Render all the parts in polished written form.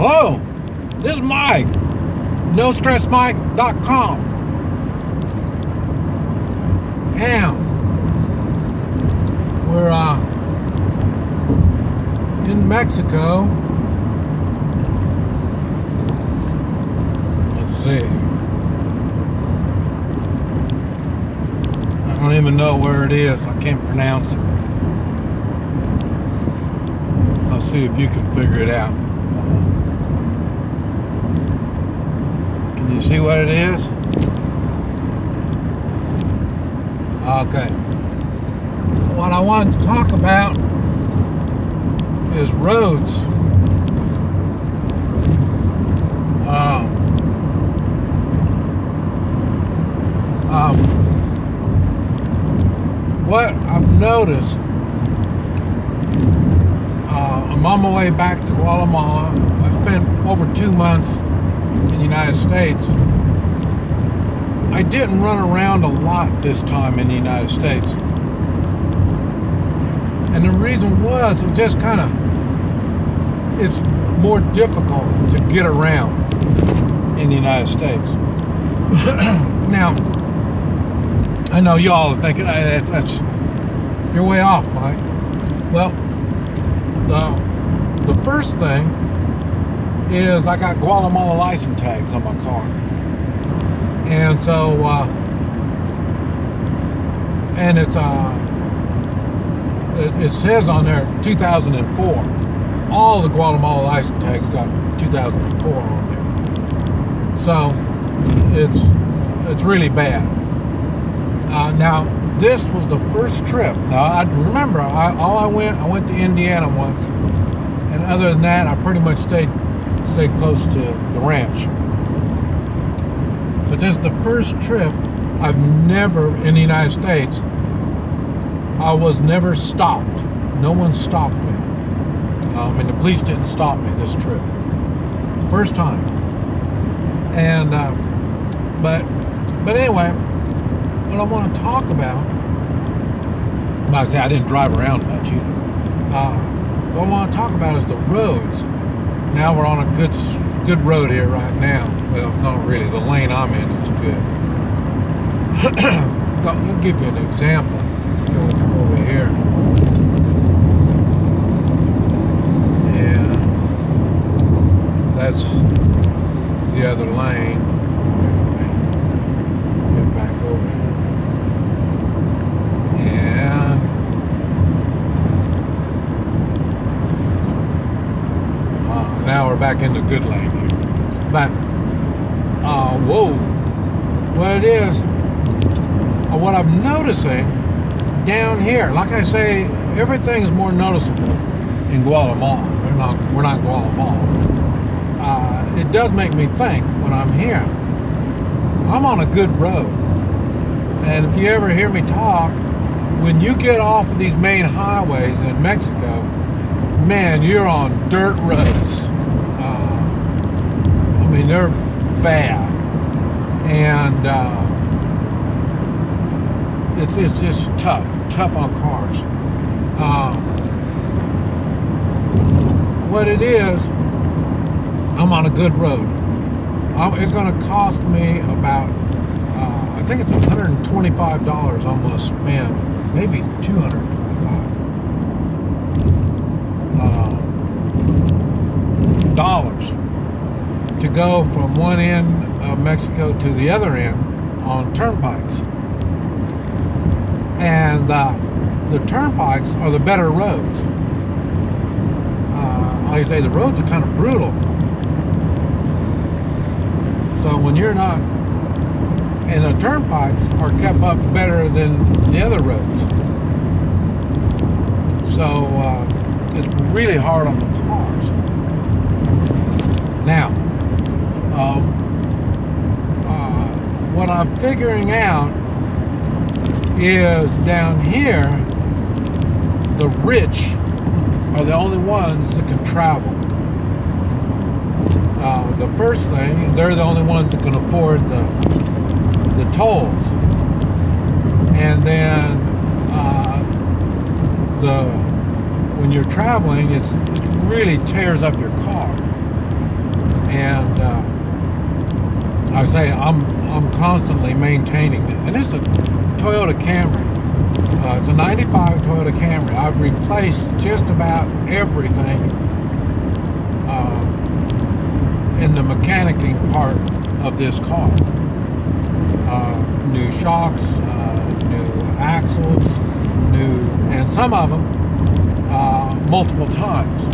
Hello, this is Mike, NoStressMike.com. And we're in Mexico. Let's see. I don't even know where it is. I can't pronounce it. I'll see if you can figure it out. Can you see what it is? Okay. What I wanted to talk about is roads. What I've noticed, I'm on my way back to Guatemala. I've spent over 2 months in the United States. I didn't run around a lot this time in the United States. And the reason was, it just kind of, it's more difficult to get around in the United States. Now, I know y'all are thinking, that's, you're way off, Mike. Well, the first thing is I got Guatemala license tags on my car. And so, and it's, it says on there 2004. All the Guatemala license tags got 2004 on there. So, it's really bad. Now, this was the first trip. Now, I remember, I went to Indiana once, and other than that, I pretty much stayed close to the ranch. But this is the first trip I've never, in the United States, I was never stopped. No one stopped me. The police didn't stop me this trip. First time. And, but anyway, what I want to talk about, like I say, I didn't drive around much either. What I want to talk about is the roads. Now we're on a good road here right now. Well, not really. The lane I'm in is good. I'll give you an example. We'll come over here. And that's the other lane. Get back over here. And now we're back in the good lane here. But, whoa. What it is, what I'm noticing down here, like I say, everything is more noticeable in Guatemala. We're not Guatemala. It does make me think when I'm here, I'm on a good road. And if you ever hear me talk, when you get off of these main highways in Mexico, man, you're on dirt roads. They're bad. And it's just tough on cars. What it is, I'm on a good road. It's going to cost me about, I think it's $125 I'm going to spend, maybe $225 dollars to go from one end of Mexico to the other end on turnpikes. And the turnpikes are the better roads. Like I say, the roads are kind of brutal. So when you're not, and the turnpikes are kept up better than the other roads. So it's really hard on the cars. Now, what I'm figuring out is down here, the rich are the only ones that can travel. The first thing, they're the only ones that can afford the tolls. And then when you're traveling, it really tears up your car. And I say I'm constantly maintaining it. And it's a Toyota Camry. It's a 95 Toyota Camry. I've replaced just about everything in the mechanicking part of this car. New shocks, new axles, and some of them multiple times.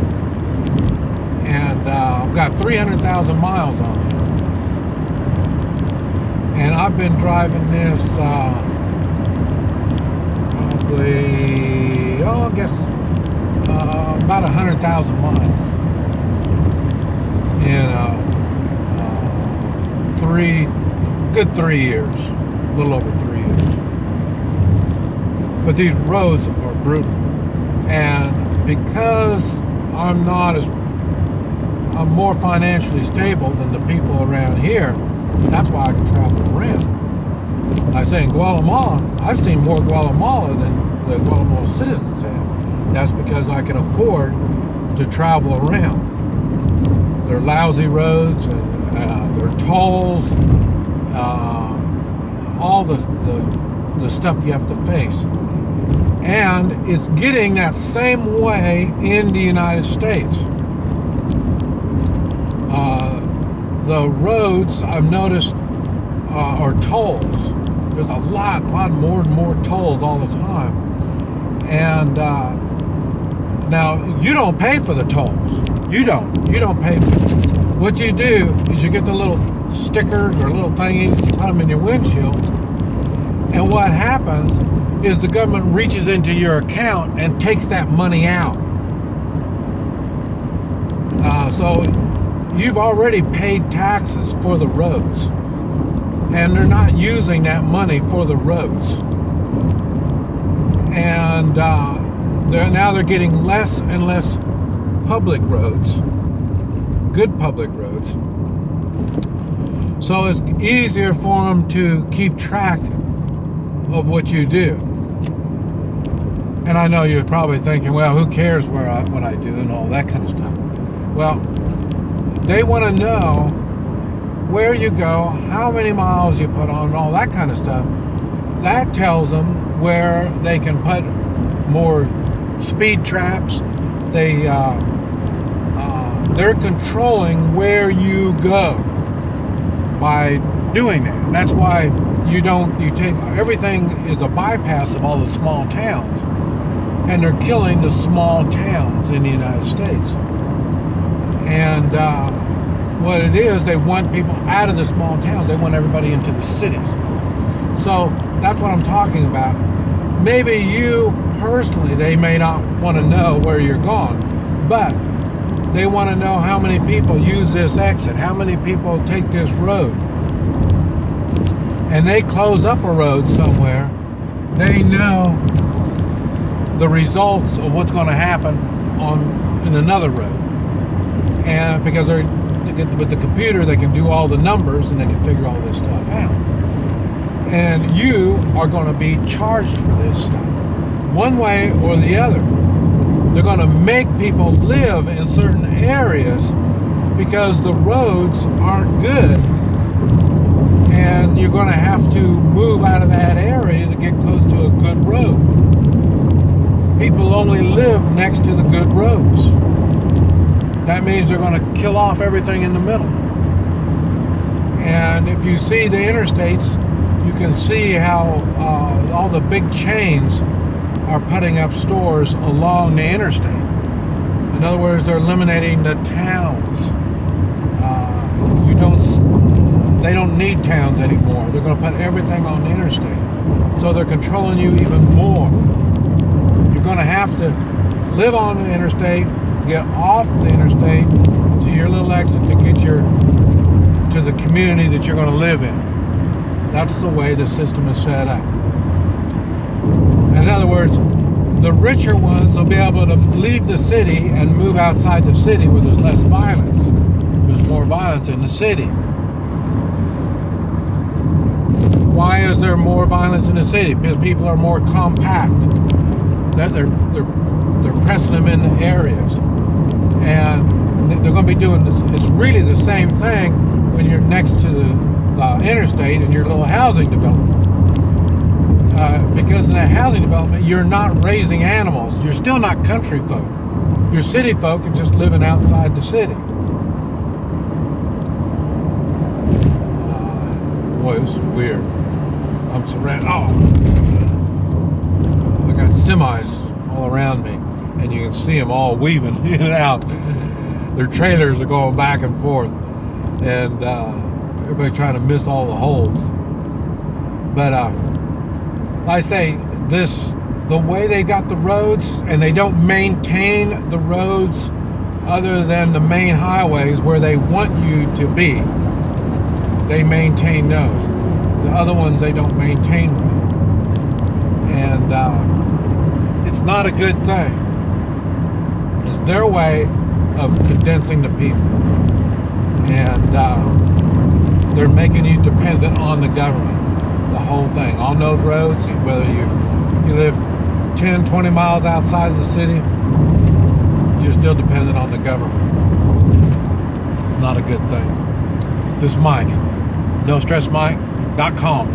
And I've got 300,000 miles on it. And I've been driving this probably, I guess, about 100,000 miles in good 3 years, a little over 3 years. But these roads are brutal, and because I'm more financially stable than the people around here, that's why I can travel around. I say in Guatemala, I've seen more Guatemala than the Guatemala citizens have. That's because I can afford to travel around. They're lousy roads, and they're tolls, all the stuff you have to face. And it's getting that same way in the United States. The roads, I've noticed, are tolls. There's a lot more and more tolls all the time. And now, you don't pay for the tolls. You don't pay for it. What you do is you get the little stickers or little thingies, you put them in your windshield, and what happens is the government reaches into your account and takes that money out. So you've already paid taxes for the roads, and they're not using that money for the roads. And now they're getting less and less public roads, good public roads. So it's easier for them to keep track of what you do. And I know you're probably thinking, well, who cares what I do and all that kind of stuff. Well, they want to know where you go, how many miles you put on, and all that kind of stuff. That tells them where they can put more speed traps. They're controlling where you go by doing that. And that's why you take everything is a bypass of all the small towns, and they're killing the small towns in the United States. And what it is, they want people out of the small towns. They want everybody into the cities. So that's what I'm talking about. Maybe you personally, they may not want to know where you're going, but they want to know how many people use this exit, how many people take this road. And they close up a road somewhere, they know the results of what's going to happen in another road. And because with the computer, they can do all the numbers and they can figure all this stuff out. And you are going to be charged for this stuff, one way or the other. They're going to make people live in certain areas because the roads aren't good. And you're going to have to move out of that area to get close to a good road. People only live next to the good roads. That means they're going to kill off everything in the middle. And if you see the interstates, you can see how all the big chains are putting up stores along the interstate. In other words, they're eliminating the towns. They don't need towns anymore. They're going to put everything on the interstate. So they're controlling you even more. You're going to have to live on the interstate, get off the interstate to your little exit to get to the community that you're going to live in. That's the way the system is set up. In other words, the richer ones will be able to leave the city and move outside the city where there's less violence. There's more violence in the city. Why is there more violence in the city? Because people are more compact. They're pressing them in the areas. And they're going to be doing this. It's really the same thing when you're next to the interstate in your little housing development. Because in that housing development, you're not raising animals. You're still not country folk. You're city folk and just living outside the city. Boy, this is weird. I'm surrounded. Oh, I got semis all around me, and you can see them all weaving in and out. Their trailers are going back and forth, and everybody's trying to miss all the holes. But I say this, the way they got the roads, and they don't maintain the roads other than the main highways where they want you to be. They maintain those. The other ones they don't maintain. And it's not a good thing. It's their way of condensing the people. And they're making you dependent on the government. The whole thing. On those roads, whether you live 10, 20 miles outside of the city, you're still dependent on the government. It's not a good thing. This is Mike. NoStressMike.com.